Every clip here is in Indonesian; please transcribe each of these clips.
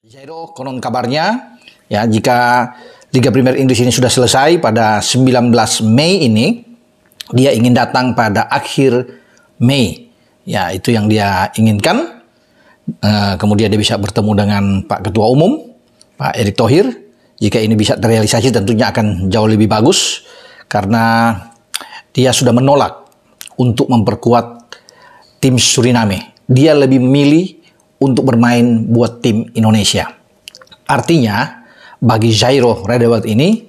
Jairo, konon kabarnya, ya jika Liga Premier Inggris ini sudah selesai pada 19 Mei ini, dia ingin datang pada akhir Mei. Ya, itu yang dia inginkan. Kemudian dia bisa bertemu dengan Pak Ketua Umum, Pak Erick Thohir. Jika ini bisa terrealisasi tentunya akan jauh lebih bagus, karena dia sudah menolak untuk memperkuat tim Suriname. Dia lebih memilih untuk bermain buat tim Indonesia. Artinya, bagi Jairo Radewald ini,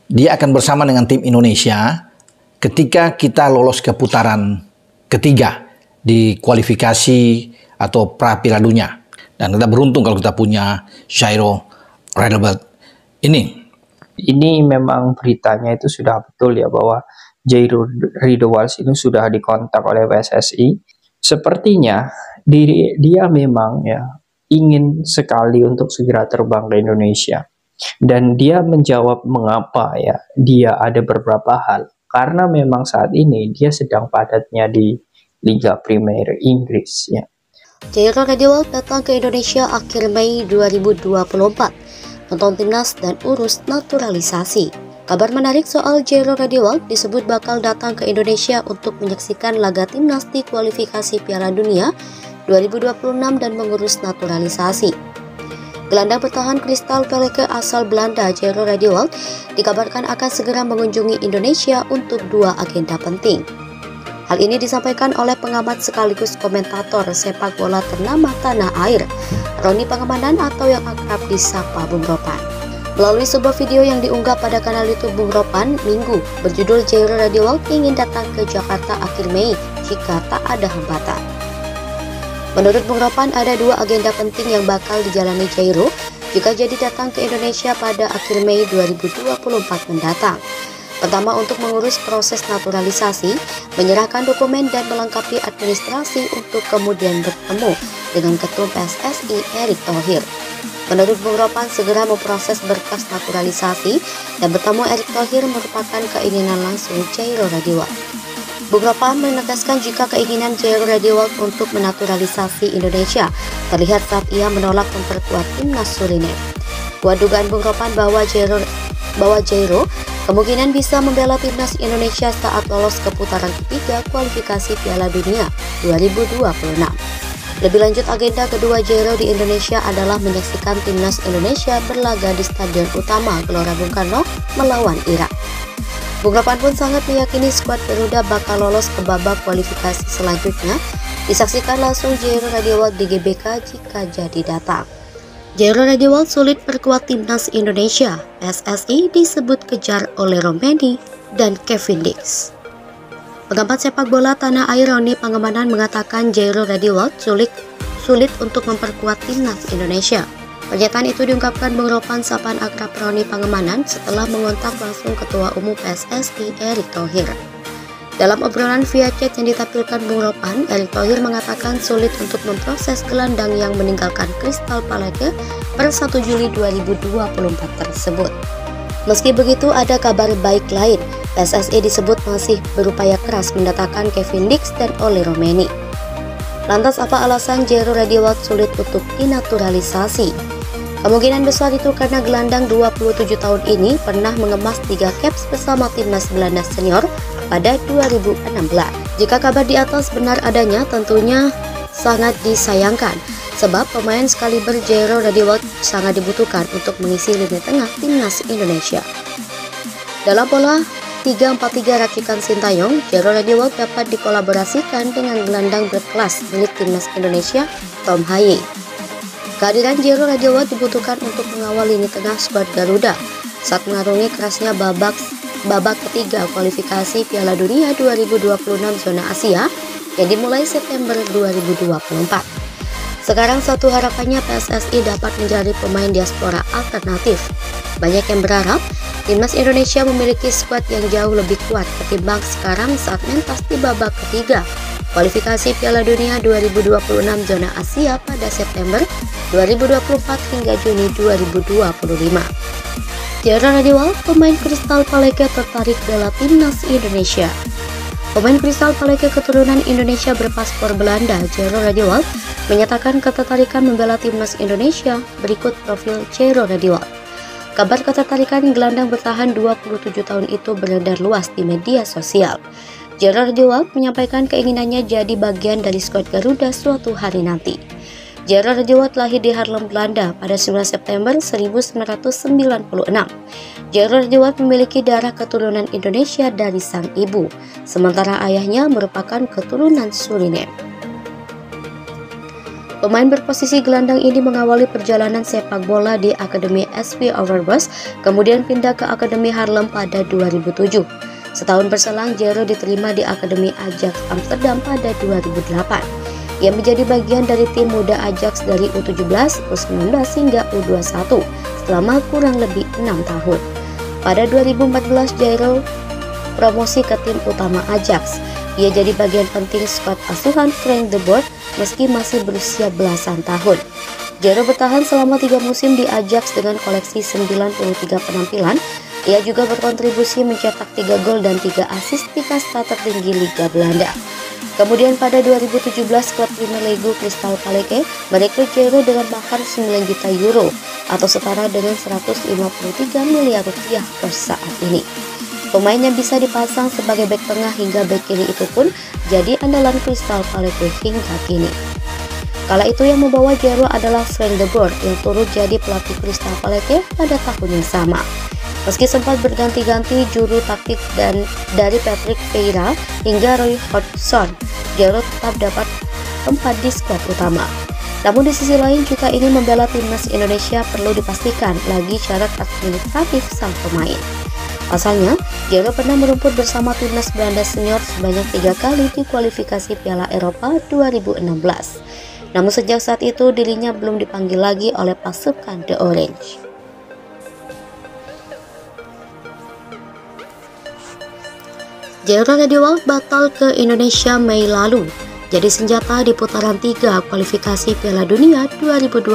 dia akan bersama dengan tim Indonesia ketika kita lolos ke putaran ketiga di kualifikasi atau pra Piala Dunia. Dan kita beruntung kalau kita punya Jairo Radewald ini. Ini memang beritanya itu sudah betul ya, bahwa Jairo Radewald ini sudah dikontak oleh PSSI. Sepertinya dia memang ya ingin sekali untuk segera terbang ke Indonesia, dan dia menjawab mengapa ya dia ada beberapa hal, karena memang saat ini dia sedang padatnya di Liga Premier Inggris ya. Jairo Radewald datang ke Indonesia akhir Mei 2024 untuk timnas dan urus naturalisasi. Kabar menarik soal Jairo Radewald disebut bakal datang ke Indonesia untuk menyaksikan laga timnas di kualifikasi Piala Dunia 2026 dan mengurus naturalisasi. Gelandang bertahan Crystal Palace asal Belanda Jairo Radewald dikabarkan akan segera mengunjungi Indonesia untuk dua agenda penting. Hal ini disampaikan oleh pengamat sekaligus komentator sepak bola ternama tanah air, Roni Pangemanan atau yang akrab disapa Bung Ropan. Melalui sebuah video yang diunggah pada kanal YouTube Bung Ropan Minggu berjudul Jairo Radewald ingin datang ke Jakarta akhir Mei jika tak ada hambatan. Menurut Bung Ropan, ada dua agenda penting yang bakal dijalani Jairo jika jadi datang ke Indonesia pada akhir Mei 2024 mendatang. Pertama, untuk mengurus proses naturalisasi, menyerahkan dokumen dan melengkapi administrasi untuk kemudian bertemu dengan Ketum PSSI Erick Thohir. Menurut Bung Ropan, segera memproses berkas naturalisasi dan bertemu Erick Thohir merupakan keinginan langsung Jairo Radewald. Bung Ropan menegaskan jika keinginan Jairo Radewald untuk menaturalisasi Indonesia terlihat saat ia menolak memperkuat timnas Suriname. Kuat dugaan Bung Ropan bahwa Jairo kemungkinan bisa membela timnas Indonesia saat lolos ke putaran ketiga kualifikasi Piala Dunia 2026. Lebih lanjut, agenda kedua Jairo di Indonesia adalah menyaksikan timnas Indonesia berlaga di Stadion Utama Gelora Bung Karno melawan Irak. Bung Ropan pun sangat meyakini skuad Garuda bakal lolos ke babak kualifikasi selanjutnya. Disaksikan langsung Jairo Radewald di GBK jika jadi datang. Jairo Radewald sulit perkuat timnas Indonesia. PSSI disebut kejar oleh Romeni dan Kevin Dix. Pengamat sepak bola tanah air Roni Pangemanan mengatakan Jairo Radewald sulit untuk memperkuat timnas Indonesia. Pernyataan itu diungkapkan Bung Ropan sapaan akrab Roni Pangemanan setelah mengontak langsung Ketua Umum PSSI Erick Thohir. Dalam obrolan via chat yang ditampilkan Bung Ropan, Erick Thohir mengatakan sulit untuk memproses gelandang yang meninggalkan Crystal Palace per 1 Juli 2024 tersebut. Meski begitu, ada kabar baik lain. PSSI disebut masih berupaya keras mendatangkan Kevin Dix dan Ole Romeni. Lantas apa alasan Jairo Radewald sulit untuk dinaturalisasi? Kemungkinan besar itu karena gelandang 27 tahun ini pernah mengemas 3 caps bersama timnas Belanda senior pada 2016. Jika kabar di atas benar adanya, tentunya sangat disayangkan, sebab pemain sekaliber Jairo Radewald sangat dibutuhkan untuk mengisi lini tengah timnas Indonesia. Dalam pola 3-4-3 racikan Sintayong, Jairo Radewald dapat dikolaborasikan dengan gelandang berkelas milik timnas Indonesia, Tom Haye. Kehadiran Jairo Radewald dibutuhkan untuk mengawal lini tengah skuad Garuda saat mengarungi kerasnya babak ketiga kualifikasi Piala Dunia 2026 zona Asia yang dimulai September 2024. Sekarang satu harapannya PSSI dapat mencari pemain diaspora alternatif. Banyak yang berharap timnas Indonesia memiliki skuad yang jauh lebih kuat ketimbang sekarang saat mentas di babak ketiga kualifikasi Piala Dunia 2026 zona Asia pada September 2024 hingga Juni 2025. Jairo Radewald, pemain Crystal Palace, tertarik bela timnas Indonesia. Pemain Crystal Palace keturunan Indonesia berpaspor Belanda, Jairo Radewald menyatakan ketertarikan membela timnas Indonesia. Berikut profil Jairo Radiwalt. Kabar ketertarikan gelandang bertahan 27 tahun itu beredar luas di media sosial. Jairo Radiwalt menyampaikan keinginannya jadi bagian dari skuad Garuda suatu hari nanti. Jairo Radiwalt lahir di Haarlem, Belanda pada 9 September 1996. Jairo Radiwalt memiliki darah keturunan Indonesia dari sang ibu, sementara ayahnya merupakan keturunan Suriname. Pemain berposisi gelandang ini mengawali perjalanan sepak bola di Akademi SV Overbos, kemudian pindah ke Akademi Haarlem pada 2007. Setahun berselang, Jairo diterima di Akademi Ajax Amsterdam pada 2008. Ia menjadi bagian dari tim muda Ajax dari U17, U19 hingga U21 selama kurang lebih 6 tahun. Pada 2014, Jairo promosi ke tim utama Ajax. Ia jadi bagian penting skuad asuhan Frank de Boer meski masih berusia belasan tahun. Jairo bertahan selama 3 musim di Ajax dengan koleksi 93 penampilan. Ia juga berkontribusi mencetak 3 gol dan 3 assist di kasta tertinggi Liga Belanda. Kemudian pada 2017, klub Premier League Crystal Palace merekrut Jairo dengan mahar 9 juta euro atau setara dengan 153 miliar rupiah per saat ini. Pemain yang bisa dipasang sebagai bek tengah hingga bek kiri itu pun jadi andalan Crystal Palace hingga kini. Kala itu yang membawa Jairo adalah Frank de Boer yang turut jadi pelatih Crystal Palace pada tahun yang sama. Meski sempat berganti-ganti juru taktik dan dari Patrick Vieira hingga Roy Hodgson, Jairo tetap dapat tempat di skuad utama. Namun di sisi lain, jika ingin membela timnas Indonesia perlu dipastikan lagi syarat administratif sang pemain. Pasalnya, Jairo pernah merumput bersama timnas Belanda senior sebanyak 3 kali di kualifikasi Piala Eropa 2016. Namun sejak saat itu dirinya belum dipanggil lagi oleh pasukan The Orange. Jairo Radiwalt batal ke Indonesia Mei lalu, jadi senjata di putaran 3 kualifikasi Piala Dunia 2026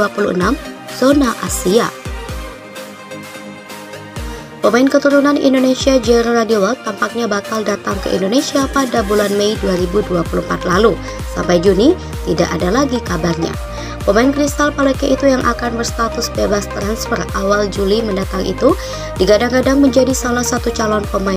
zona Asia. Pemain keturunan Indonesia Jairo Radiwalt tampaknya bakal datang ke Indonesia pada bulan Mei 2024 lalu. Sampai Juni tidak ada lagi kabarnya. Pemain Crystal Palace itu yang akan berstatus bebas transfer awal Juli mendatang itu digadang-gadang menjadi salah satu calon pemain